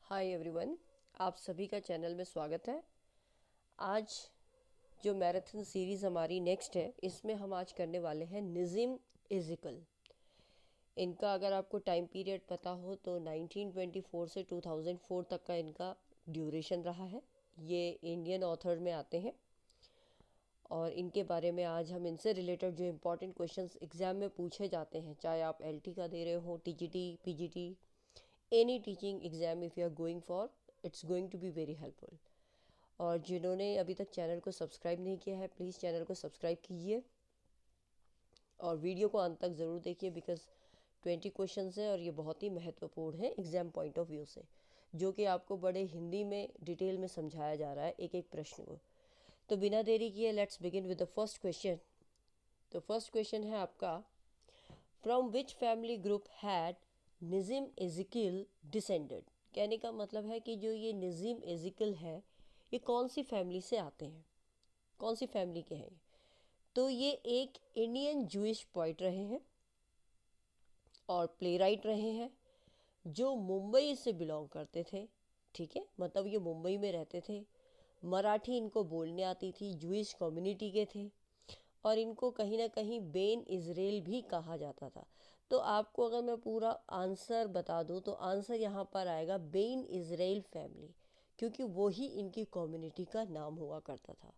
Hi everyone, आप सभी का चैनल में स्वागत है। आज जो मैराथन सीरीज़ हमारी नेक्स्ट है, इसमें हम आज करने वाले हैं निज़िम इज़िकल। इनका अगर आपको टाइम पीरियड पता हो तो 1924 से 2004 तक का इनका ड्यूरेशन रहा है। ये इंडियन ऑथर में आते हैं और इनके बारे में आज हम इनसे रिलेटेड जो इम्पोर्टेंट क्वेश्चंस एग्ज़ाम में पूछे जाते हैं, चाहे आप एलटी का दे रहे हो, TGT, PGT, any teaching exam if you are going for, it's going to be very helpful. और जिन्होंने अभी तक चैनल को सब्सक्राइब नहीं किया है, प्लीज़ चैनल को सब्सक्राइब कीजिए और वीडियो को अंत तक ज़रूर देखिए, बिकॉज 20 क्वेश्चंस हैं और ये बहुत ही महत्वपूर्ण है एग्ज़ाम पॉइंट ऑफ व्यू से, जो कि आपको बड़े हिंदी में डिटेल में समझाया जा रहा है एक एक प्रश्न को। तो बिना देरी किए let's begin with the first question. तो फर्स्ट क्वेश्चन है आपका, from which family group had Nissim Ezekiel descended. कहने का मतलब है कि जो ये निज़िम एजिकल है, ये कौन सी फैमिली से आते हैं, कौन सी फैमिली के हैं। तो ये एक इंडियन जूइश पोइट रहे हैं और प्ले राइट रहे हैं, जो मुंबई से बिलोंग करते थे। ठीक है, मतलब ये मुंबई में रहते थे। मराठी इनको बोलने आती थी, जूइश कम्युनिटी के थे और इनको कहीं ना कहीं बेन इज़राइल भी कहा जाता था। तो आपको अगर मैं पूरा आंसर बता दूं तो आंसर यहाँ पर आएगा बेन इज़राइल फैमिली, क्योंकि वही इनकी कम्युनिटी का नाम हुआ करता था।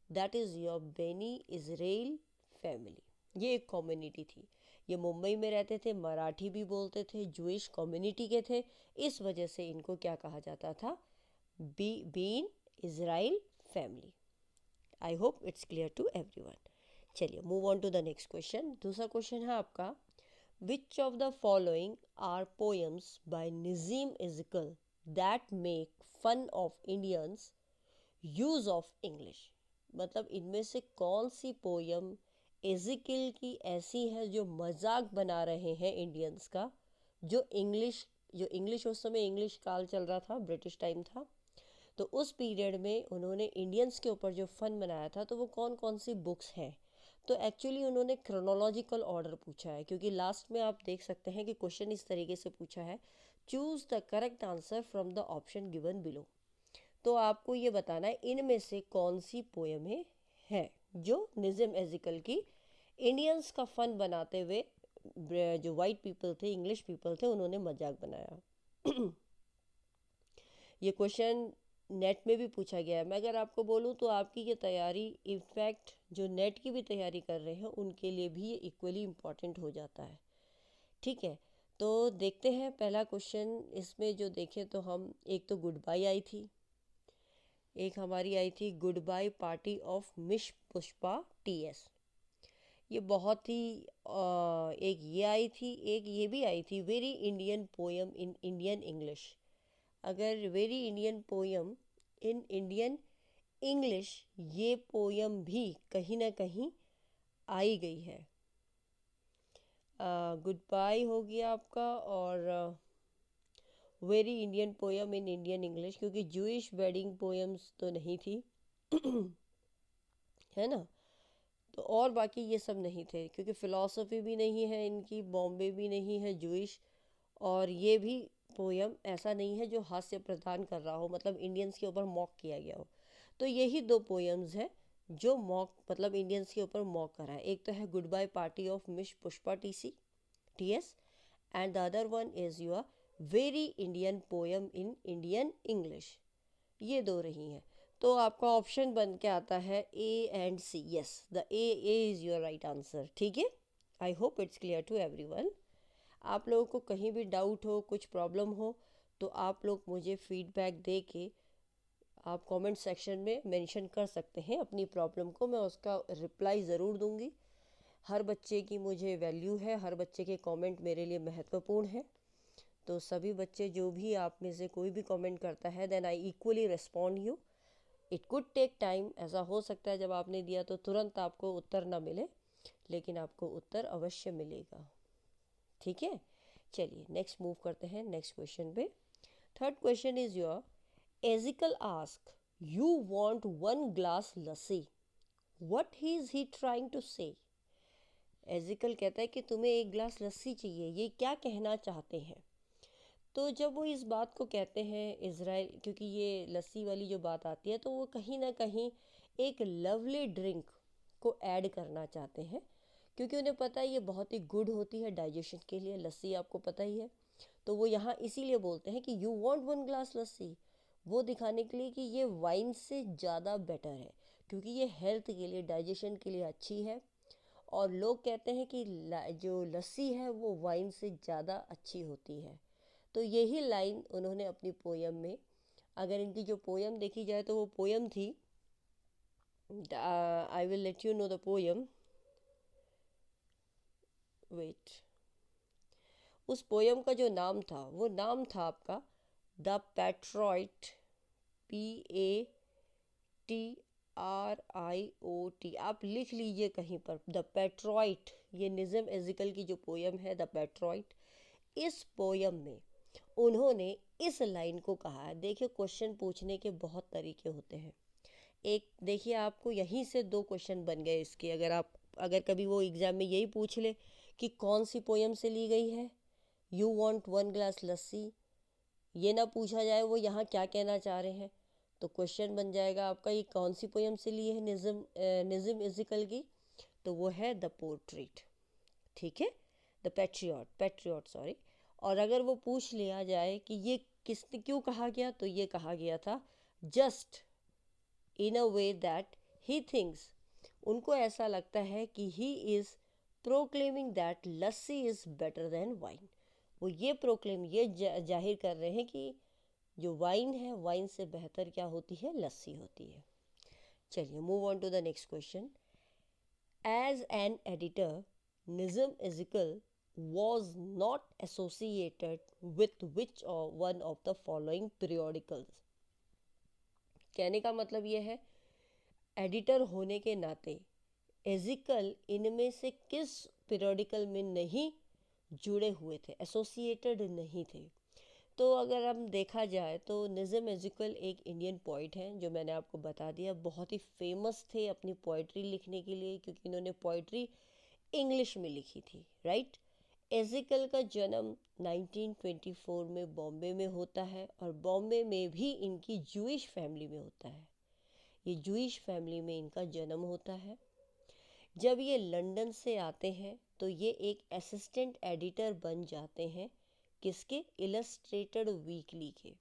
That is your Bene Israel family. ये एक कम्युनिटी थी, ये मुंबई में रहते थे, मराठी भी बोलते थे, जूइश कम्युनिटी के थे। इस वजह से इनको क्या कहा जाता था, Bene Israel family. I hope it's clear to everyone. चलिए move on to the next question. दूसरा क्वेश्चन है आपका, which of the following are poems by Nissim Ezekiel that make fun of Indians use of English. मतलब इनमें से कौन सी पोयम एजिकिल की ऐसी है जो मजाक बना रहे हैं इंडियंस का, जो इंग्लिश उस समय इंग्लिश काल चल रहा था, ब्रिटिश टाइम था, तो उस पीरियड में उन्होंने इंडियंस के ऊपर जो फन बनाया था, तो वो कौन कौन सी बुक्स हैं। तो एक्चुअली उन्होंने क्रोनोलॉजिकल ऑर्डर पूछा है, क्योंकि लास्ट में आप देख सकते हैं कि क्वेश्चन इस तरीके से पूछा है, choose the correct answer from the option given below. तो आपको ये बताना है इनमें से कौन सी पोएमें हैं जो निज़िम एजिकल की इंडियंस का फन बनाते हुए, जो वाइट पीपल थे, इंग्लिश पीपल थे, उन्होंने मजाक बनाया। ये क्वेश्चन नेट में भी पूछा गया है। मैं अगर आपको बोलूँ तो आपकी ये तैयारी, इनफैक्ट जो नेट की भी तैयारी कर रहे हैं उनके लिए भी ये इक्वली इम्पॉर्टेंट हो जाता है। ठीक है, तो देखते हैं पहला क्वेश्चन। इसमें जो देखें तो हम, एक तो गुड बाय आई थी, एक हमारी आई थी goodbye party of Miss Pushpa TS. ये बहुत ही एक ये आई थी, एक ये भी आई थी, very Indian poem in Indian English. अगर very Indian poem in Indian English, ये पोयम भी कहीं ना कहीं आई गई है। गुड बाय हो गया आपका, और very Indian poem in Indian English, क्योंकि जूइश वेडिंग पोयम्स तो नहीं थी, है ना। तो और बाकी ये सब नहीं थे, क्योंकि फ़िलॉसफी भी नहीं है इनकी, बॉम्बे भी नहीं है जूइश, और ये भी पोयम ऐसा नहीं है जो हास्य प्रदान कर रहा हो, मतलब इंडियंस के ऊपर मॉक किया गया हो। तो यही दो पोयम्स हैं जो मॉक, मतलब इंडियंस के ऊपर मॉक करा है। एक तो है goodbye party of Miss Pushpa TS, and the other one is your very Indian poem in Indian English. ये दो रही हैं। तो आपका ऑप्शन बन के आता है A and C. Yes, the A is your right answer. ठीक है, I hope it's clear to everyone. आप लोगों को कहीं भी डाउट हो, कुछ प्रॉब्लम हो, तो आप लोग मुझे फीडबैक दे के आप कमेंट सेक्शन में मेंशन कर सकते हैं अपनी प्रॉब्लम को, मैं उसका रिप्लाई ज़रूर दूंगी। हर बच्चे की मुझे वैल्यू है, हर बच्चे के कमेंट मेरे लिए महत्वपूर्ण है। तो सभी बच्चे, जो भी आप में से कोई भी कमेंट करता है, then I equally respond you. It could take time, ऐसा हो सकता है जब आपने दिया तो तुरंत आपको उत्तर ना मिले, लेकिन आपको उत्तर अवश्य मिलेगा। ठीक है, चलिए नेक्स्ट मूव करते हैं नेक्स्ट क्वेश्चन पे। Third question is your, Ezekiel ask, you want one glass lassi, what is he trying to say. Ezekiel कहता है कि तुम्हें एक ग्लास लस्सी चाहिए, ये क्या कहना चाहते हैं। तो जब वो इस बात को कहते हैं इज़राइल, क्योंकि ये लस्सी वाली जो बात आती है तो वो कहीं ना कहीं एक लवली ड्रिंक को ऐड करना चाहते हैं, क्योंकि उन्हें पता है ये बहुत ही गुड होती है डाइजेशन के लिए, लस्सी आपको पता ही है। तो वो यहाँ इसीलिए बोलते हैं कि यू वांट वन ग्लास लस्सी, वो दिखाने के लिए कि ये वाइन से ज़्यादा बेटर है, क्योंकि ये हेल्थ के लिए, डाइजेशन के लिए अच्छी है। और लोग कहते हैं कि जो लस्सी है वो वाइन से ज़्यादा अच्छी होती है। तो यही लाइन उन्होंने अपनी पोयम में, अगर इनकी जो पोयम देखी जाए तो वो पोयम थी, I will let you know the poem, wait, उस पोयम का जो नाम था वो नाम था आपका द पैट्रॉइट, PATRIOT, आप लिख लीजिए कहीं पर, द पैट्रॉइट। ये निज़म एजिकल की जो पोयम है द पैट्रॉइट, इस पोयम में उन्होंने इस लाइन को कहा है। देखिए क्वेश्चन पूछने के बहुत तरीके होते हैं। एक देखिए, आपको यहीं से दो क्वेश्चन बन गए इसके, अगर कभी वो एग्ज़ाम में यही पूछ ले कि कौन सी पोयम से ली गई है, यू वांट वन ग्लास लस्सी, ये ना पूछा जाए वो यहाँ क्या कहना चाह रहे हैं, तो क्वेश्चन बन जाएगा आपका ये कौन सी पोयम से ली है निज़म इज़िकल की, तो वो है द पोर्ट्रेट, ठीक है, द पैट्रियट सॉरी। और अगर वो पूछ लिया जाए कि ये किसने क्यों कहा गया, तो ये कहा गया था just in a way that he thinks, उनको ऐसा लगता है कि he is proclaiming that lassi is better than wine. वो ये प्रोक्लेम, ये जाहिर कर रहे हैं कि जो वाइन है, वाइन से बेहतर क्या होती है, लस्सी होती है। चलिए move on to the next question. As an editor, Nissim Ezekiel was not associated with which one of the following periodicals। कहने का मतलब ये है, एडिटर होने के नाते एजिकल इनमें से किस पीरियोडिकल में नहीं जुड़े हुए थे, एसोसिएटेड नहीं थे। तो अगर हम देखा जाए तो निज़म एजिकल एक इंडियन पोइट हैं, जो मैंने आपको बता दिया, बहुत ही फेमस थे अपनी पोइट्री लिखने के लिए, क्योंकि इन्होंने पोइट्री इंग्लिश में लिखी थी, राइट। एजिकल का जन्म 1924 में बॉम्बे में होता है, और बॉम्बे में भी इनकी जूइश फैमिली में होता है। ये जूइश फैमिली में इनका जन्म होता है। जब ये लंदन से आते हैं तो ये एक असिस्टेंट एडिटर बन जाते हैं, किसके, इलस्ट्रेटेड वीकली के।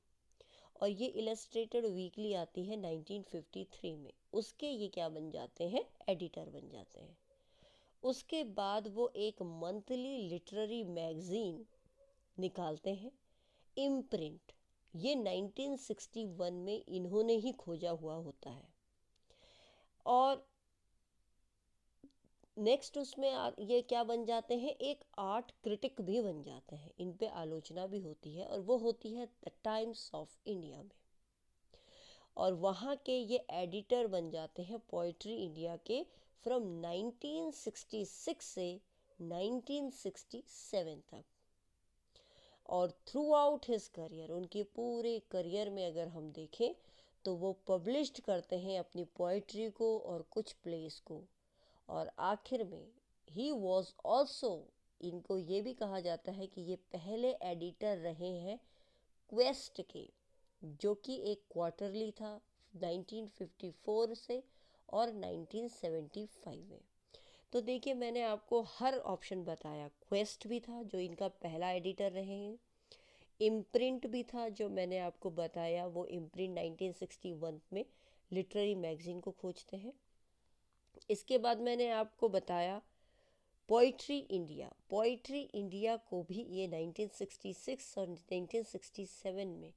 और ये इलस्ट्रेटेड वीकली आती है 1953 में, उसके ये क्या बन जाते हैं, एडिटर बन जाते हैं। उसके बाद वो एक मंथली लिटरेरी मैगजीन निकालते हैं, इम्प्रिंट। ये 1961 में इन्होंने ही खोजा हुआ होता है। और नेक्स्ट उसमें ये क्या बन जाते हैं, एक आर्ट क्रिटिक भी बन जाते हैं, इन पे आलोचना भी होती है, और वो होती है द टाइम्स ऑफ इंडिया में। और वहाँ के ये एडिटर बन जाते हैं पोइट्री इंडिया के फ्रॉम 1966 से 1967 तक। और थ्रू आउट हिज करियर, उनके पूरे करियर में अगर हम देखें तो वो पब्लिश्ड करते हैं अपनी पोइट्री को और कुछ प्लेस को। और आखिर में ही वॉज ऑल्सो, इनको ये भी कहा जाता है कि ये पहले एडिटर रहे हैं क्वेस्ट के, जो कि एक क्वार्टरली था 1954 से और 1975 में। तो देखिए मैंने आपको हर ऑप्शन बताया, क्वेस्ट भी था जो इनका पहला एडिटर रहे हैं, इम्प्रिंट भी था जो मैंने आपको बताया, वो इम्प्रिंट 1961 में लिटरेरी मैगजीन को खोजते हैं। इसके बाद मैंने आपको बताया पोइट्री इंडिया, पोइट्री इंडिया को भी ये 1966 और 1967 में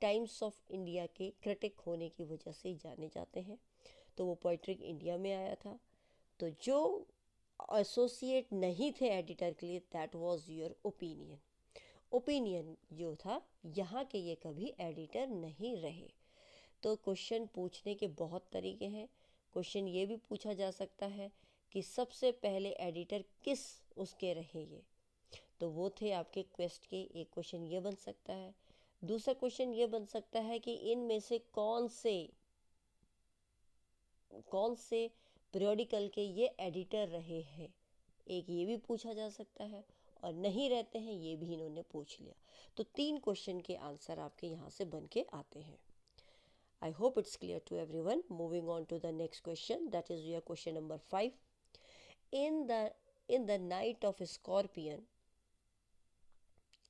टाइम्स ऑफ इंडिया के क्रिटिक होने की वजह से जाने जाते हैं। तो वो पोइट्री इंडिया में आया था। तो जो एसोसिएट नहीं थे एडिटर के लिए, that was your opinion. Opinion जो था, यहाँ के ये कभी एडिटर नहीं रहे। तो क्वेश्चन पूछने के बहुत तरीके हैं। क्वेश्चन ये भी पूछा जा सकता है कि सबसे पहले एडिटर किस उसके रहे ये, तो वो थे आपके क्वेस्ट के, एक क्वेश्चन ये बन सकता है। दूसरा क्वेश्चन ये बन सकता है कि इनमें से कौन से पीरियोडिकल के ये एडिटर रहे हैं, एक ये भी पूछा जा सकता है। और नहीं रहते हैं ये भी इन्होंने पूछ लिया। तो 3 क्वेश्चन के आंसर आपके यहाँ से बन के आते हैं। I hope it's clear to everyone. Moving on to the next question, that is your question number 5. In the night of Scorpion,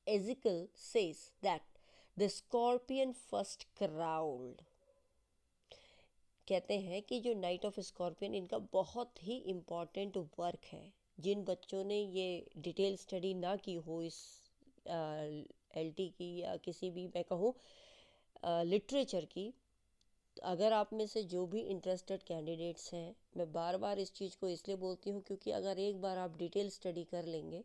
Ezekiel says that the scorpion first growled. कहते हैं कि जो नाइट ऑफ स्कॉर्पियन इनका बहुत ही important work है। जिन बच्चों ने ये डिटेल स्टडी ना की हो इस एलटी की या किसी भी मैं कहूँ लिटरेचर की, अगर आप में से जो भी इंटरेस्टेड कैंडिडेट्स हैं, मैं बार बार इस चीज़ को इसलिए बोलती हूँ क्योंकि अगर एक बार आप डिटेल स्टडी कर लेंगे,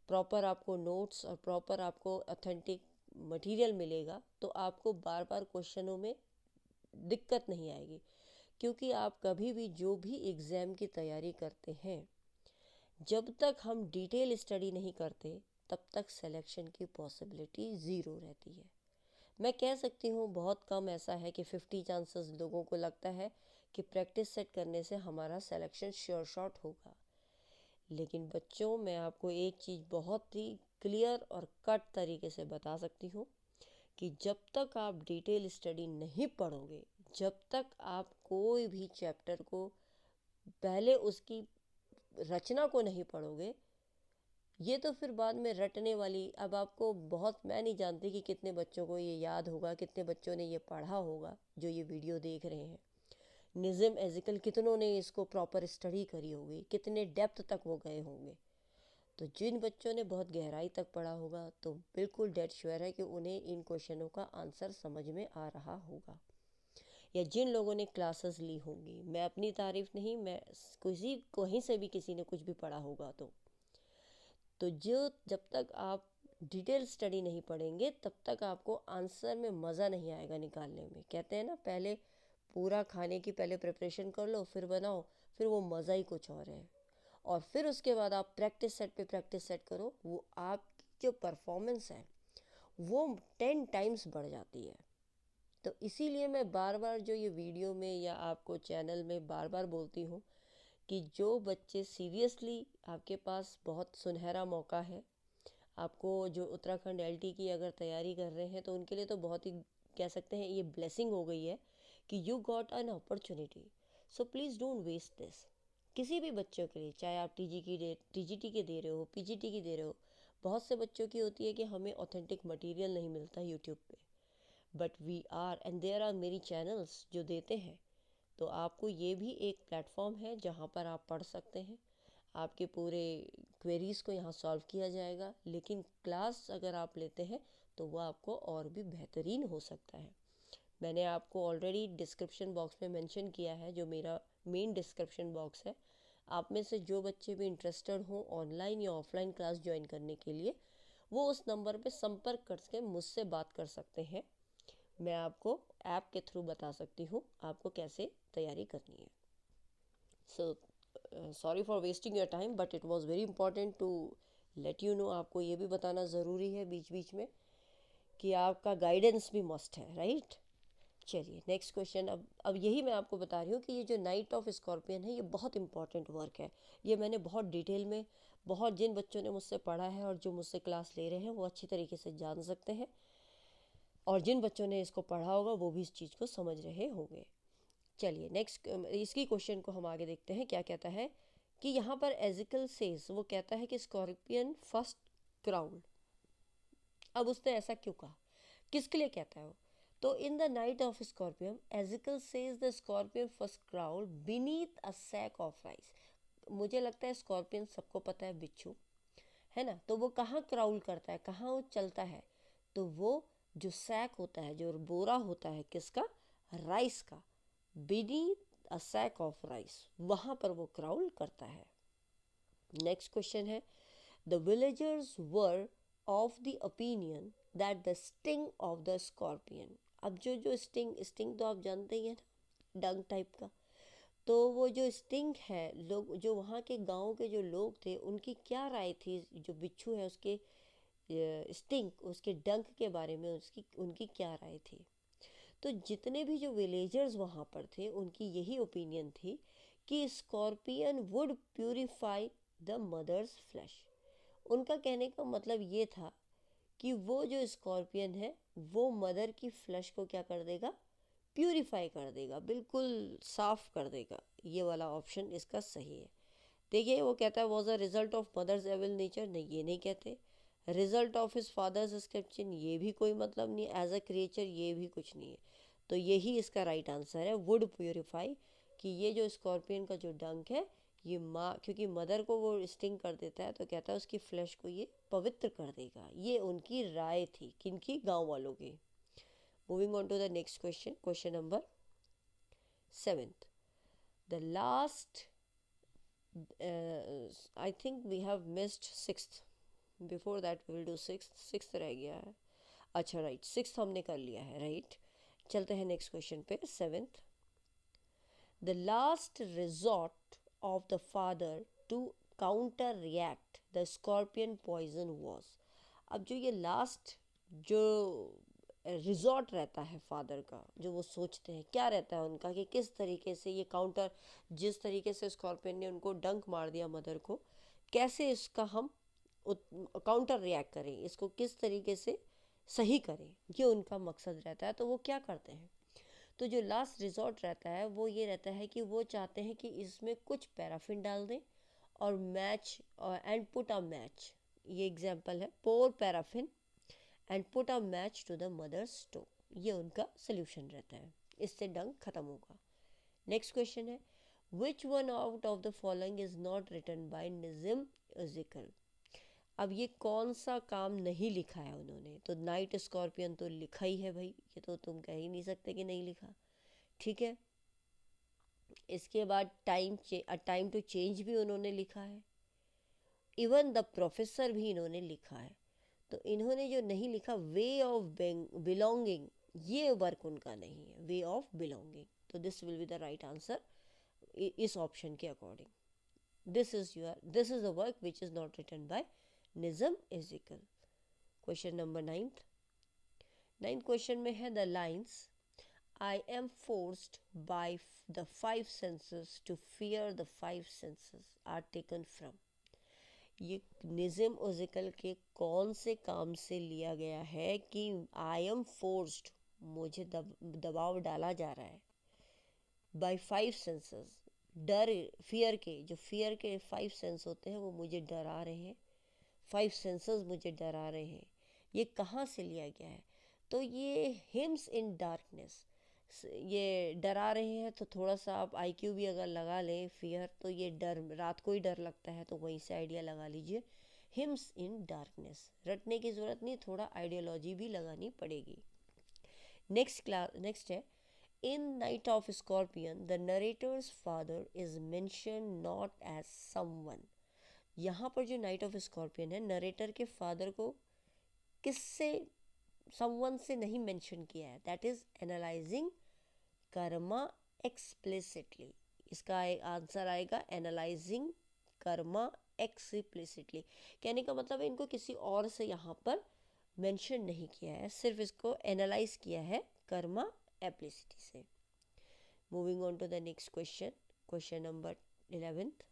प्रॉपर आपको नोट्स और प्रॉपर आपको ऑथेंटिक मटेरियल मिलेगा, तो आपको बार बार क्वेश्चनों में दिक्कत नहीं आएगी। क्योंकि आप कभी भी जो भी एग्ज़ाम की तैयारी करते हैं, जब तक हम डिटेल स्टडी नहीं करते तब तक सिलेक्शन की पॉसिबिलिटी ज़ीरो रहती है। मैं कह सकती हूँ बहुत कम ऐसा है कि 50 चांसेस लोगों को लगता है कि प्रैक्टिस सेट करने से हमारा सिलेक्शन श्योर शॉट होगा। लेकिन बच्चों, मैं आपको एक चीज़ बहुत ही क्लियर और कट तरीके से बता सकती हूँ कि जब तक आप डिटेल स्टडी नहीं पढ़ोगे, जब तक आप कोई भी चैप्टर को पहले उसकी रचना को नहीं पढ़ोगे, ये तो फिर बाद में रटने वाली, अब आपको बहुत, मैं नहीं जानती कि कितने बच्चों को ये याद होगा, कितने बच्चों ने ये पढ़ा होगा जो ये वीडियो देख रहे हैं। निज़म एजिकल कितनों ने इसको प्रॉपर स्टडी करी होगी, कितने डेप्थ तक वो गए होंगे। तो जिन बच्चों ने बहुत गहराई तक पढ़ा होगा तो बिल्कुल डेड श्योर है कि उन्हें इन क्वेश्चनों का आंसर समझ में आ रहा होगा। या जिन लोगों ने क्लासेस ली होंगी, मैं अपनी तारीफ नहीं, मैं किसी कहीं से भी किसी ने कुछ भी पढ़ा होगा तो जब तक आप डिटेल स्टडी नहीं पढ़ेंगे तब तक आपको आंसर में मज़ा नहीं आएगा निकालने में। कहते हैं ना, पहले पूरा खाने की पहले प्रिपरेशन कर लो फिर बनाओ, फिर वो मज़ा ही कुछ और है। और फिर उसके बाद आप प्रैक्टिस सेट पे प्रैक्टिस सेट करो, वो आपकी जो परफॉर्मेंस है वो 10 टाइम्स बढ़ जाती है। तो इसीलिए मैं बार बार जो ये वीडियो में या आपको चैनल में बार बार बोलती हूँ कि जो बच्चे सीरियसली, आपके पास बहुत सुनहरा मौका है। आपको जो उत्तराखंड एलटी की अगर तैयारी कर रहे हैं तो उनके लिए तो बहुत ही, कह सकते हैं, ये ब्लेसिंग हो गई है कि you got an opportunity. So please don't waste this. किसी भी बच्चों के लिए, चाहे आप टीजीटी के दे रहे हो, पीजीटी की दे रहे हो, बहुत से बच्चों की होती है कि हमें ऑथेंटिक मटेरियल नहीं मिलता यूट्यूब पे, but we are and there are many channels जो देते हैं। तो आपको ये भी एक प्लेटफॉर्म है जहाँ पर आप पढ़ सकते हैं, आपके पूरे क्वेरीज़ को यहाँ सॉल्व किया जाएगा। लेकिन क्लास अगर आप लेते हैं तो वो आपको और भी बेहतरीन हो सकता है। मैंने आपको ऑलरेडी डिस्क्रिप्शन बॉक्स में मेंशन किया है, जो मेरा मेन डिस्क्रिप्शन बॉक्स है। आप में से जो बच्चे भी इंटरेस्टेड हों ऑनलाइन या ऑफलाइन क्लास ज्वाइन करने के लिए, वो उस नंबर पे संपर्क करके मुझसे बात कर सकते हैं। मैं आपको ऐप के थ्रू बता सकती हूँ आपको कैसे तैयारी करनी है। So sorry for wasting your time, but it was very important to let you know. आपको ये भी बताना ज़रूरी है बीच बीच में कि आपका गाइडेंस भी मस्ट है, राइट। चलिए नेक्स्ट क्वेश्चन। अब यही मैं आपको बता रही हूँ कि ये जो नाइट ऑफ स्कॉर्पियन है ये बहुत इंपॉर्टेंट वर्क है। ये मैंने बहुत डिटेल में, बहुत जिन बच्चों ने मुझसे पढ़ा है और जो मुझसे क्लास ले रहे हैं वो अच्छी तरीके से जान सकते हैं, और जिन बच्चों ने इसको पढ़ा होगा वो भी इस चीज़ को समझ रहे होंगे। चलिए नेक्स्ट, इसकी क्वेश्चन को हम आगे देखते हैं। क्या कहता है कि यहाँ पर एजिकल सेज, वो कहता है कि स्कॉर्पियन फर्स्ट क्राउड। अब उसने ऐसा क्यों कहा, किसके लिए कहता है वो? तो in the night of scorpion Ezekiel says the scorpion first crawled beneath a sack of rice. मुझे लगता है स्कॉर्पियन सबको पता है, बिच्छू है ना, तो वो कहाँ क्राउल करता है, कहाँ वो चलता है? तो वो जो सैक होता है, जो बोरा होता है, किसका? राइस का। Beneath a sack of rice, वहाँ पर वो क्राउल करता है। नेक्स्ट क्वेश्चन है, the villagers were of the opinion that the sting of the scorpion. अब जो स्टिंग तो आप जानते ही हैं ना, डंग टाइप का। तो वो जो स्टिंग है, लोग जो वहाँ के गांव के जो लोग थे उनकी क्या राय थी, जो बिच्छू है उसके स्टिंग, उसके डंक के बारे में उनकी क्या राय थी? तो जितने भी जो विलेजर्स वहाँ पर थे उनकी यही ओपिनियन थी कि scorpion would purify the mother's flesh. उनका कहने का मतलब ये था कि वो जो स्कॉर्पियन है वो मदर की फ्लश को क्या कर देगा, प्यूरिफाई कर देगा, बिल्कुल साफ कर देगा। ये वाला ऑप्शन इसका सही है। देखिए वो कहता है was a result of mother's evil nature, नहीं ये नहीं कहते। Result of his father's prescription, ये भी कोई मतलब नहीं। एज अ क्रिएचर, ये भी कुछ नहीं है। तो यही इसका राइट आंसर है, वुड प्योरीफाई, कि ये जो स्कॉर्पियन का जो डंक है ये माँ, क्योंकि मदर को वो स्टिंग कर देता है तो कहता है उसकी फ्लैश को ये पवित्र कर देगा। ये उनकी राय थी, किनकी, गांव वालों की। Moving on to the next question, question number 7th। The last, I think we have missed 6th. Before that we will do 6th. 6th रह गया है। अच्छा राइट, 6th हमने कर लिया है, राइट। चलते हैं नेक्स्ट क्वेश्चन पे, 7th। The last resort of the father to counter-react the scorpion poison was। अब जो ये लास्ट जो रिजॉर्ट रहता है फादर का, जो वो सोचते हैं क्या रहता है उनका, कि किस तरीके से ये काउंटर, जिस तरीके से स्कॉर्पियन ने उनको डंक मार दिया मदर को, कैसे इसका हम काउंटर रिएक्ट करें, इसको किस तरीके से सही करें, ये उनका मकसद रहता है। तो वो क्या करते हैं, तो जो लास्ट रिजॉर्ट रहता है वो ये रहता है कि वो चाहते हैं कि इसमें कुछ पैराफिन डाल दें और match, and put a match, ये एग्जांपल है, pour paraffin and put a match to the mother stove, ये उनका सोल्यूशन रहता है, इससे डंक खत्म होगा। नेक्स्ट क्वेश्चन है, which one out of the following is not written by Nissim Ezekiel. अब ये कौन सा काम नहीं लिखा है उन्होंने, तो नाइट स्कॉर्पियन तो लिखा ही है भाई, ये तो तुम कह ही नहीं सकते कि नहीं लिखा, ठीक है। इसके बाद टाइम टू चेंज भी उन्होंने लिखा है। इवन द प्रोफेसर भी इन्होंने लिखा है। तो इन्होंने जो नहीं लिखा, वे ऑफ बिलोंगिंग, ये वर्क उनका नहीं है, वे ऑफ बिलोंगिंग। तो this will be the right answer इस ऑप्शन के according. This is the work which is not written by Nissim Ezekiel. Question number 9th। 9th question में है the lines, I am forced by the five senses to fear the five senses are taken from। ये निज़म is equal के कौन से काम से लिया गया है कि आई एम फोर्स्ड, मुझे दबाव डाला जा रहा है, बाय 5 सेंसेस, डर, फियर के, जो फियर के 5 सेंस होते हैं वो मुझे डरा रहे हैं, 5 सेंसेस मुझे डरा रहे हैं। ये कहाँ से लिया गया है, तो ये हिम्स इन डार्कनेस, ये डरा रहे हैं। तो थोड़ा सा आप आईक्यू भी अगर लगा लें, फियर, तो ये डर, रात को ही डर लगता है, तो वहीं से आइडिया लगा लीजिए, हिम्स इन डार्कनेस। रटने की ज़रूरत नहीं, थोड़ा आइडियोलॉजी भी लगानी पड़ेगी। नेक्स्ट है, in night of scorpion the narrator's father is mention not as someone. यहाँ पर जो नाइट ऑफ स्कॉर्पियन है, नरेटर के फादर को किससे, समवन से नहीं मेंशन किया है, that is analysing karma explicitly. इसका आंसर आएगा एनालाइजिंग कर्मा एक्सप्लिसिटली। कहने का मतलब है इनको किसी और से यहाँ पर मेंशन नहीं किया है, सिर्फ इसको एनालाइज किया है कर्मा एप्लिसिटी से। Moving on to the next question, question number 11th।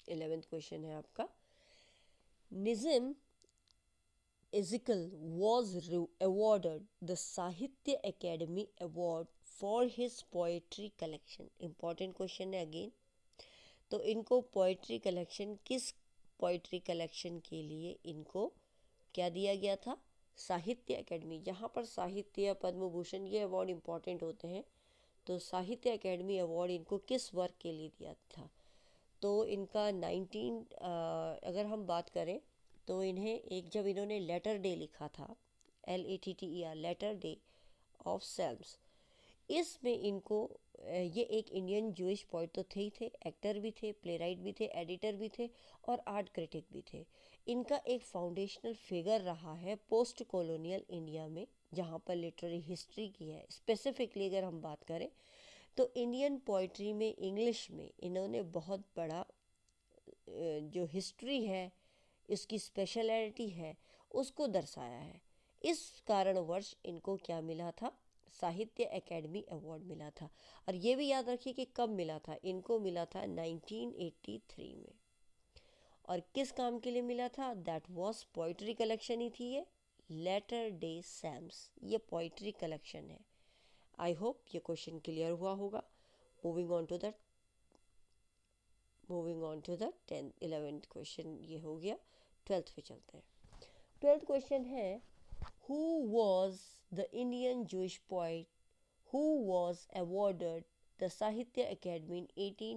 11th question है आपका, Nissim Ezekiel was awarded the Sahitya Akademi award for his poetry collection. Important question है अगेन। तो इनको पोएट्री कलेक्शन, किस पोएट्री कलेक्शन के लिए इनको क्या दिया गया था, साहित्य अकेडमी। जहाँ पर साहित्य, पद्म भूषण, ये अवार्ड इंपॉर्टेंट होते हैं। तो साहित्य अकेडमी अवार्ड इनको किस वर्क के लिए दिया था, तो इनका 19 अगर हम बात करें तो इन्हें एक, जब इन्होंने लेटर डे लिखा था, LATTER, लेटर डे ऑफ सेल्म्स, इसमें इनको ये एक इंडियन जूइश पोइट तो थे ही थे, एक्टर भी थे, प्ले राइट भी थे, एडिटर भी थे और आर्ट क्रिटिक भी थे। इनका एक फाउंडेशनल फिगर रहा है पोस्ट कॉलोनियल इंडिया में, जहाँ पर लिटरेरी हिस्ट्री की है। स्पेसिफिकली अगर हम बात करें तो इंडियन पोइट्री में, इंग्लिश में इन्होंने बहुत बड़ा जो हिस्ट्री है, इसकी स्पेशलिटी है, उसको दर्शाया है। इस कारणवश इनको क्या मिला था, साहित्य एकेडमी अवार्ड मिला था। और ये भी याद रखिए कि कब मिला था, इनको मिला था 1983 में। और किस काम के लिए मिला था? दैट वॉज पोइट्री कलेक्शन ही थी ये, लेटर डे सैम्स, ये पोइट्री कलेक्शन है। आई होप ये क्वेश्चन क्लियर हुआ होगा। Moving on to the 11th question ये हो गया। 12th पे चलते हैं। 12th क्वेश्चन है, who was the Indian Jewish poet who was awarded the साहित्य अकेडमी इन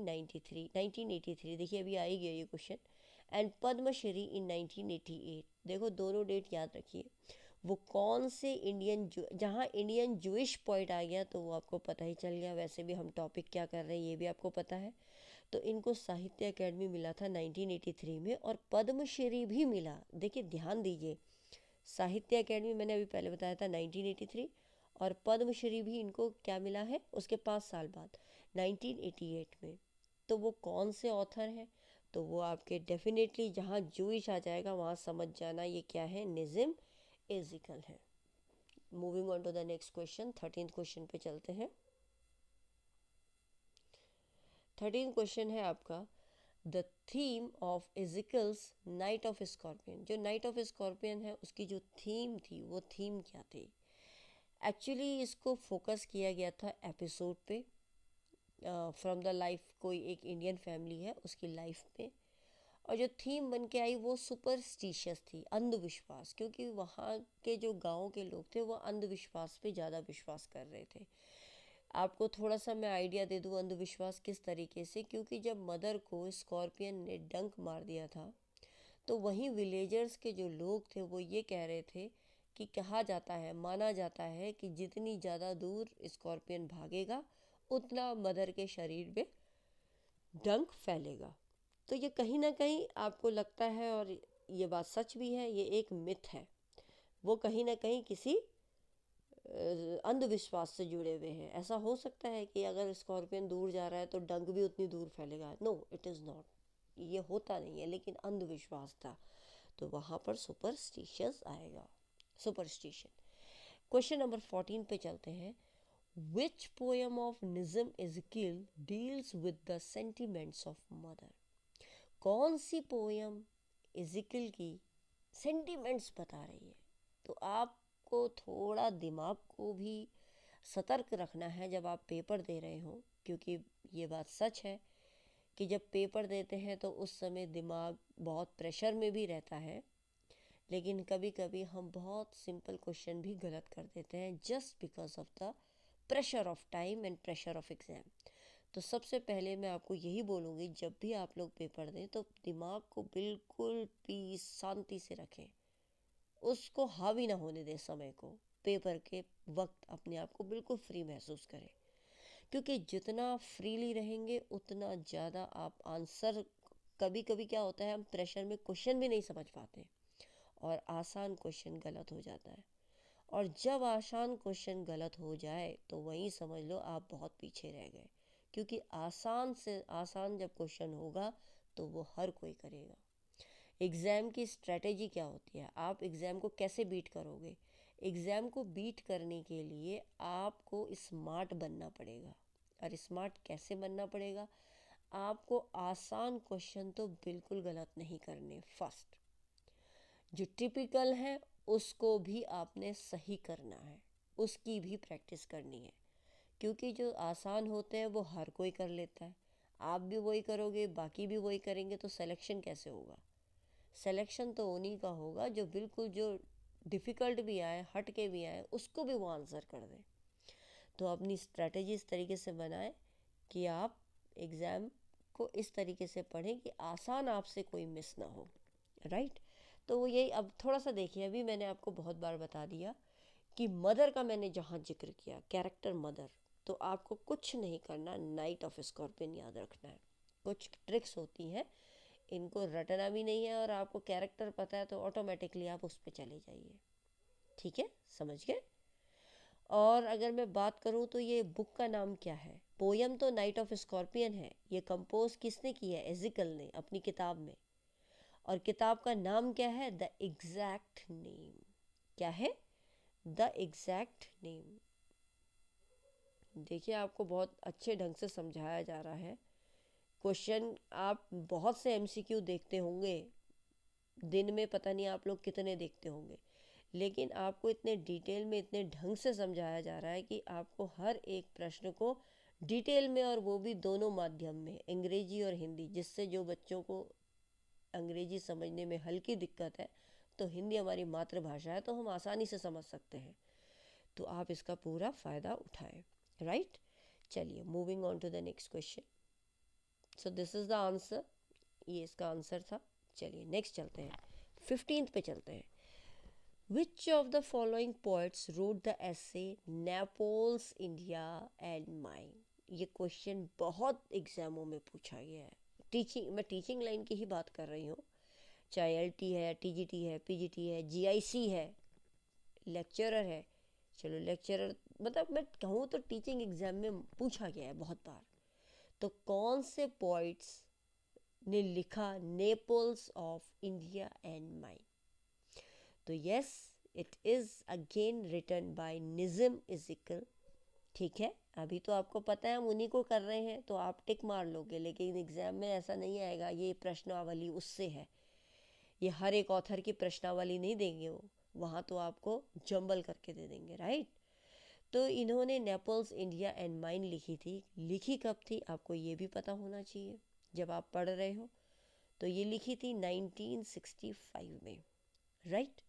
1983? देखिए अभी आ ही गया ये क्वेश्चन। एंड पद्मश्री इन 1988। देखो दोनों डेट याद रखिए। वो कौन से जहाँ इंडियन जूइश पोइट आ गया तो वो आपको पता ही चल गया। वैसे भी हम टॉपिक क्या कर रहे हैं ये भी आपको पता है। तो इनको साहित्य अकेडमी मिला था 1983 में, और पद्मश्री भी मिला। देखिए ध्यान दीजिए, साहित्य अकेडमी मैंने अभी पहले बताया था 1983, और पद्मश्री भी इनको क्या मिला है उसके 5 साल बाद 1988 में। तो वो कौन से ऑथर हैं? तो वो आपके डेफिनेटली जहाँ जूइश आ जाएगा वहाँ समझ जाना ये क्या है, निज़िम एजिकल है। Moving on to the next question, 13th question पे चलते हैं। 13th क्वेश्चन है आपका, the theme of Ezekiel's night of scorpion. जो नाइट ऑफ स्कॉर्पियन है उसकी जो थीम थी वो थीम क्या थी? एक्चुअली इसको फोकस किया गया था एपिसोड पे, फ्रॉम द लाइफ, कोई एक इंडियन फैमिली है उसकी लाइफ पे। और जो थीम बन के आई वो सुपरस्टिशियस थी, अंधविश्वास, क्योंकि वहाँ के जो गांव के लोग थे वो अंधविश्वास पे ज़्यादा विश्वास कर रहे थे। आपको थोड़ा सा मैं आइडिया दे दूँ अंधविश्वास किस तरीके से, क्योंकि जब मदर को स्कॉर्पियन ने डंक मार दिया था तो वहीं विलेजर्स के जो लोग थे वो ये कह रहे थे कि कहा जाता है, माना जाता है कि जितनी ज़्यादा दूर स्कॉर्पियन भागेगा उतना मदर के शरीर में डंक फैलेगा। तो ये कहीं ना कहीं आपको लगता है, और ये बात सच भी है, ये एक मिथ है, वो कहीं ना कहीं किसी अंधविश्वास से जुड़े हुए हैं। ऐसा हो सकता है कि अगर स्कॉर्पियन दूर जा रहा है तो डंक भी उतनी दूर फैलेगा? नो, इट इज़ नॉट, ये होता नहीं है, लेकिन अंधविश्वास था। तो वहाँ पर सुपरस्टिशियस आएगा, सुपरस्टिशन। क्वेश्चन नंबर 14 पे चलते हैं। Which poem of Nissim Ezekiel deals with the sentiments of mother? कौन सी पोएम एज़ेकिएल की सेंटिमेंट्स बता रही है? तो आपको थोड़ा दिमाग को भी सतर्क रखना है जब आप पेपर दे रहे हो, क्योंकि ये बात सच है कि जब पेपर देते हैं तो उस समय दिमाग बहुत प्रेशर में भी रहता है, लेकिन कभी कभी हम बहुत सिंपल क्वेश्चन भी गलत कर देते हैं just because of the pressure of time and pressure of exam. तो सबसे पहले मैं आपको यही बोलूँगी, जब भी आप लोग पेपर दें तो दिमाग को बिल्कुल पीस, शांति से रखें, उसको हावी ना होने दें समय को। पेपर के वक्त अपने आप को बिल्कुल फ्री महसूस करें, क्योंकि जितना फ्रीली रहेंगे उतना ज़्यादा आप आंसर, कभी कभी क्या होता है हम प्रेशर में क्वेश्चन भी नहीं समझ पाते और आसान क्वेश्चन गलत हो जाता है। और जब आसान क्वेश्चन गलत हो जाए तो वहीं समझ लो आप बहुत पीछे रह गए, क्योंकि आसान से आसान जब क्वेश्चन होगा तो वो हर कोई करेगा। एग्ज़ाम की स्ट्रेटेजी क्या होती है, आप एग्ज़ाम को कैसे बीट करोगे? एग्ज़ाम को बीट करने के लिए आपको स्मार्ट बनना पड़ेगा। और स्मार्ट कैसे बनना पड़ेगा? आपको आसान क्वेश्चन तो बिल्कुल गलत नहीं करने, फर्स्ट जो टिपिकल है उसको भी आपने सही करना है, उसकी भी प्रैक्टिस करनी है, क्योंकि जो आसान होते हैं वो हर कोई कर लेता है। आप भी वही करोगे, बाकी भी वही करेंगे, तो सिलेक्शन कैसे होगा? सिलेक्शन तो उन्हीं का होगा जो बिल्कुल, जो डिफ़िकल्ट भी आए, हट के भी आए, उसको भी वो आंसर कर दें। तो अपनी स्ट्रैटेजी इस तरीके से बनाएं कि आप एग्ज़ाम को इस तरीके से पढ़ें कि आसान आपसे कोई मिस ना हो, राइट? तो वो यही, अब थोड़ा सा देखिए, अभी मैंने आपको बहुत बार बता दिया कि मदर का मैंने जहाँ जिक्र किया, कैरेक्टर मदर, तो आपको कुछ नहीं करना, नाइट ऑफ स्कॉर्पियन याद रखना है। कुछ ट्रिक्स होती हैं, इनको रटना भी नहीं है, और आपको कैरेक्टर पता है तो ऑटोमेटिकली आप उस पर चले जाइए। ठीक है, समझ गए? और अगर मैं बात करूं तो ये बुक का नाम क्या है? पोयम तो नाइट ऑफ स्कॉर्पियन है, ये कंपोज किसने किया है? एजिकल ने, अपनी किताब में। और किताब का नाम क्या है? The exact name. क्या है? The exact name. देखिए, आपको बहुत अच्छे ढंग से समझाया जा रहा है। क्वेश्चन आप बहुत से एमसीक्यू देखते होंगे, दिन में पता नहीं आप लोग कितने देखते होंगे, लेकिन आपको इतने डिटेल में इतने ढंग से समझाया जा रहा है कि आपको हर एक प्रश्न को डिटेल में, और वो भी दोनों माध्यम में, अंग्रेजी और हिंदी, जिससे जो बच्चों को अंग्रेजी समझने में हल्की दिक्कत है तो हिंदी हमारी मातृभाषा है तो हम आसानी से समझ सकते हैं। तो आप इसका पूरा फ़ायदा उठाएं, राइट। चलिए, moving on to the next question. So this is the answer, ये इसका आंसर था। चलिए नेक्स्ट चलते हैं, 15th पे चलते हैं। Which of the following poets wrote the essay Naples, India and Mine? ये क्वेश्चन बहुत एग्जामों में पूछा गया है। मैं टीचिंग लाइन की ही बात कर रही हूँ, चाहे एलटी है, टीजीटी है, पीजीटी है, जीआईसी है, लेक्चरर है। चलो लेक्चरर, मतलब मैं कहूँ तो टीचिंग एग्जाम में पूछा गया है बहुत बार। तो कौन से पोइट्स ने लिखा Naples of India and mine? तो yes, it is again written by Nissim Ezekiel. ठीक है, अभी तो आपको पता है हम उन्हीं को कर रहे हैं तो आप टिक मार लोगे, लेकिन एग्ज़ाम में ऐसा नहीं आएगा ये प्रश्नावली उससे है, ये हर एक ऑथर की प्रश्नावली नहीं देंगे वो, वहाँ तो आपको जंबल करके दे देंगे, राइट। तो इन्होंने नेपल्स, इंडिया एंड माइन लिखी थी। लिखी कब थी आपको ये भी पता होना चाहिए जब आप पढ़ रहे हो। तो ये लिखी थी 1965 में, राइट।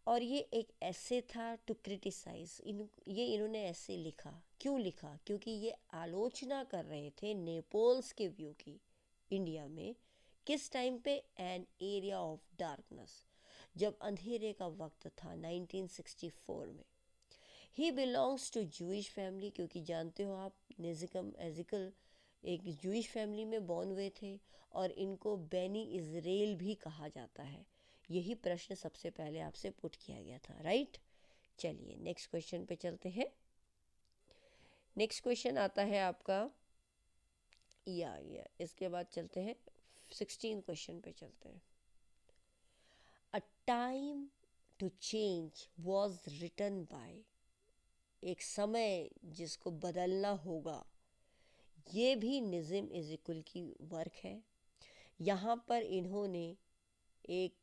और ये एक ऐसे था टू क्रिटिसाइज, ये इन्होंने ऐसे लिखा, क्यों लिखा? क्योंकि ये आलोचना कर रहे थे नेपोल्स के व्यू की इंडिया में। किस टाइम पे? एन एरिया ऑफ डार्कनेस, जब अंधेरे का वक्त था 1964 में। He belongs to Jewish family, क्योंकि जानते हो आप निज़िकम एजिकल एक जूइश फैमिली में बॉर्न हुए थे, और इनको बेनी इज़राइल भी कहा जाता है। यही प्रश्न सबसे पहले आपसे पुट किया गया था, राइट। चलिए नेक्स्ट क्वेश्चन पे चलते हैं। नेक्स्ट क्वेश्चन आता है आपका, या इसके बाद चलते हैं 16 क्वेश्चन पे चलते हैं। A time to change was written by, एक समय जिसको बदलना होगा, ये भी निज़म इज़िकुल की वर्क है। यहाँ पर इन्होंने एक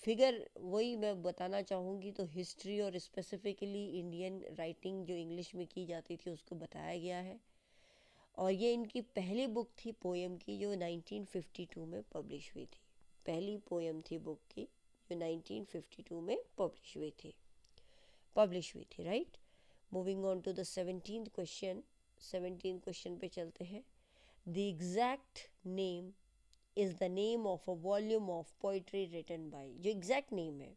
फिगर, वही मैं बताना चाहूँगी, तो हिस्ट्री और स्पेसिफिकली इंडियन राइटिंग जो इंग्लिश में की जाती थी उसको बताया गया है। और ये इनकी पहली बुक थी पोएम की, जो 1952 में पब्लिश हुई थी। पहली पोएम थी बुक की जो 1952 में पब्लिश हुई थी, right. Moving on to the 17th क्वेश्चन। 17th क्वेश्चन पे चलते हैं। The exact name is the name of a volume of poetry written by, जो एग्जैक्ट नेम है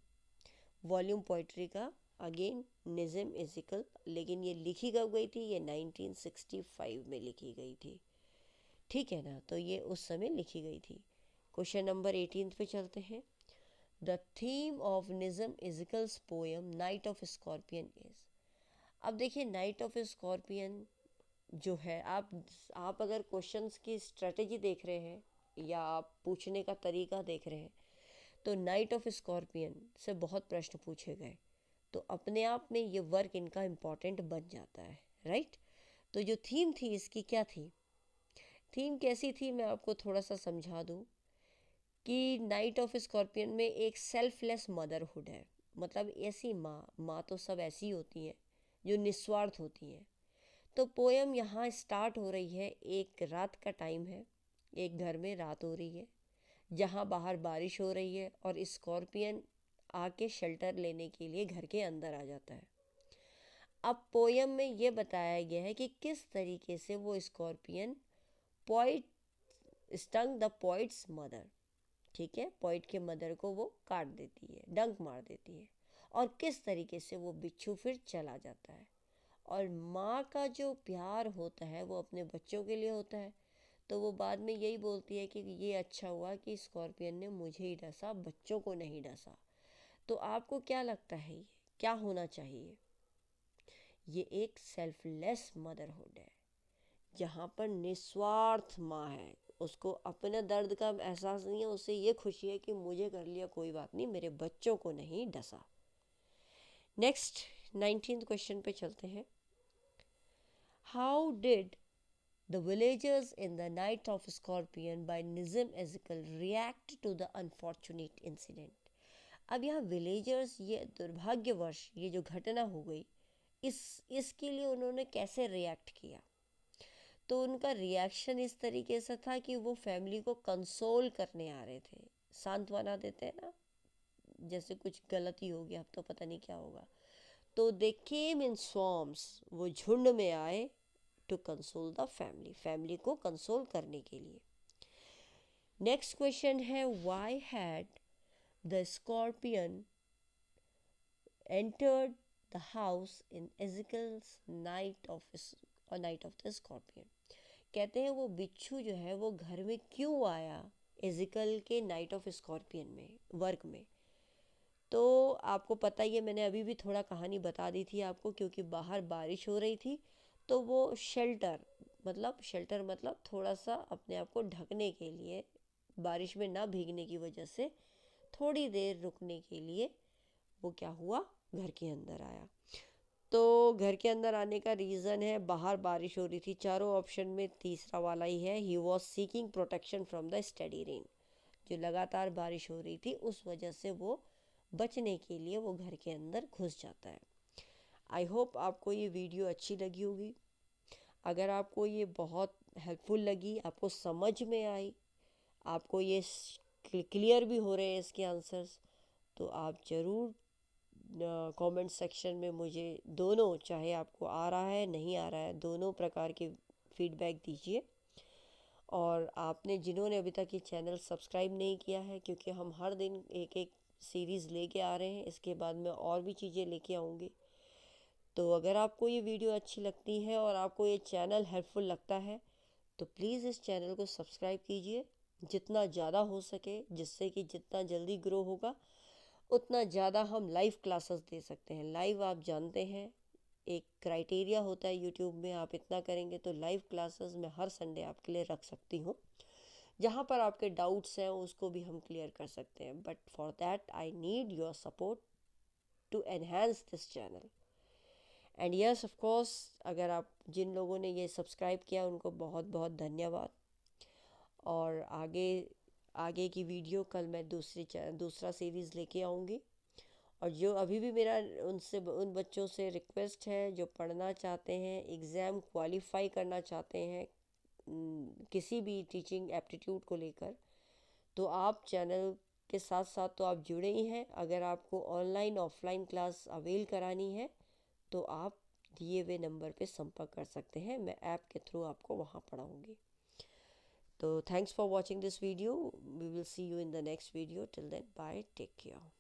वॉल्यूम पोइट्री का, अगेन निज़म इज़िकल। लेकिन ये लिखी कब गई थी? ये 1965 में लिखी गई थी, ठीक है ना। तो ये उस समय लिखी गई थी। क्वेश्चन नंबर 18 पे चलते हैं। The theme of Nissim Ezekiel's poem night of scorpion is. अब देखिए, नाइट ऑफ स्कॉर्पियन जो है, आप अगर क्वेश्चंस की स्ट्रेटजी देख रहे हैं या आप पूछने का तरीका देख रहे हैं, तो नाइट ऑफ स्कॉर्पियन से बहुत प्रश्न पूछे गए, तो अपने आप में ये वर्क इनका इम्पॉर्टेंट बन जाता है, राइट। तो जो थीम थी इसकी क्या थी? थीम कैसी थी, मैं आपको थोड़ा सा समझा दूँ कि नाइट ऑफ स्कॉर्पियन में एक सेल्फलेस मदरहुड है। मतलब ऐसी माँ तो सब ऐसी होती हैं जो निस्वार्थ होती हैं। तो पोएम यहाँ स्टार्ट हो रही है, एक रात का टाइम है, एक घर में रात हो रही है जहाँ बाहर बारिश हो रही है, और स्कॉर्पियन आके शेल्टर लेने के लिए घर के अंदर आ जाता है। अब पोएम में ये बताया गया है कि किस तरीके से वो scorpion poet stung the poets mother, ठीक है, पॉइट के मदर को वो काट देती है, डंक मार देती है, और किस तरीके से वो बिच्छू फिर चला जाता है। और माँ का जो प्यार होता है वो अपने बच्चों के लिए होता है। तो वो बाद में यही बोलती है कि ये अच्छा हुआ कि स्कॉर्पियन ने मुझे ही डसा, बच्चों को नहीं डसा। तो आपको क्या लगता है ये क्या होना चाहिए? ये एक सेल्फलेस मदरहुड है, जहाँ पर निस्वार्थ माँ है, उसको अपने दर्द का एहसास नहीं है, उसे ये खुशी है कि मुझे कर लिया कोई बात नहीं, मेरे बच्चों को नहीं डसा। नेक्स्ट 19th क्वेश्चन पे चलते हैं। How did the villagers in the night of scorpion by Nissim Ezekiel react to the unfortunate incident. अब यहाँ विलेजर्स, ये दुर्भाग्यवश ये जो घटना हो गई, इसके लिए उन्होंने कैसे रिएक्ट किया। तो उनका रिएक्शन इस तरीके से था कि वो फैमिली को कंसोल करने आ रहे थे, सांत्वना देते हैं ना, जैसे कुछ गलती हो गया अब तो पता नहीं क्या होगा। तो दे केम इन स्वॉर्म्स, वो झुंड में आए, to console the family, family को कंसोल करने के लिए। नेक्स्ट क्वेश्चन है, why had the scorpion entered the house in Ezekiel's night of the scorpion. कहते हैं वो बिच्छू जो है वो घर में क्यों आया एजिकल के नाइट ऑफ स्कॉर्पियन में, वर्क में। तो आपको पता ही है, मैंने अभी भी थोड़ा कहानी बता दी थी आपको, क्योंकि बाहर बारिश हो रही थी तो वो शेल्टर मतलब थोड़ा सा अपने आप को ढकने के लिए, बारिश में ना भीगने की वजह से थोड़ी देर रुकने के लिए वो क्या हुआ, घर के अंदर आया। तो घर के अंदर आने का रीज़न है, बाहर बारिश हो रही थी, चारों ऑप्शन में तीसरा वाला ही है, he was seeking protection from the study rain. जो लगातार बारिश हो रही थी उस वजह से वो बचने के लिए वो घर के अंदर घुस जाता है। आई होप आपको ये वीडियो अच्छी लगी होगी। अगर आपको ये बहुत हेल्पफुल लगी, आपको समझ में आई, आपको ये क्लियर भी हो रहे हैं इसके आंसर्स, तो आप ज़रूर कमेंट सेक्शन में मुझे दोनों, चाहे आपको आ रहा है नहीं आ रहा है, दोनों प्रकार के फीडबैक दीजिए। और आपने जिन्होंने अभी तक ये चैनल सब्सक्राइब नहीं किया है, क्योंकि हम हर दिन एक एक सीरीज़ लेके आ रहे हैं, इसके बाद में और भी चीज़ें लेके आऊँगी। तो अगर आपको ये वीडियो अच्छी लगती है और आपको ये चैनल हेल्पफुल लगता है तो प्लीज़ इस चैनल को सब्सक्राइब कीजिए जितना ज़्यादा हो सके, जिससे कि जितना जल्दी ग्रो होगा उतना ज़्यादा हम लाइव क्लासेस दे सकते हैं। लाइव आप जानते हैं एक क्राइटेरिया होता है यूट्यूब में, आप इतना करेंगे तो लाइव क्लासेस मैं हर संडे आपके लिए रख सकती हूँ, जहाँ पर आपके डाउट्स हैं उसको भी हम क्लियर कर सकते हैं। But for that I need your support to enhance this channel. And yes of course, अगर आप जिन लोगों ने ये सब्सक्राइब किया उनको बहुत बहुत धन्यवाद। और आगे आगे की वीडियो कल मैं दूसरा सीरीज़ लेके आऊँगी। और जो अभी भी मेरा उन बच्चों से रिक्वेस्ट है जो पढ़ना चाहते हैं, एग्ज़ाम क्वालिफाई करना चाहते हैं किसी भी टीचिंग एप्टीट्यूड को लेकर, तो आप चैनल के साथ साथ तो आप जुड़े ही हैं। अगर आपको ऑनलाइन ऑफलाइन क्लास अवेल करानी है तो आप दिए हुए नंबर पे संपर्क कर सकते हैं, मैं ऐप के थ्रू आपको वहाँ पढ़ाऊँगी। तो thanks for watching this video, we will see you in the next video, till then bye, take care.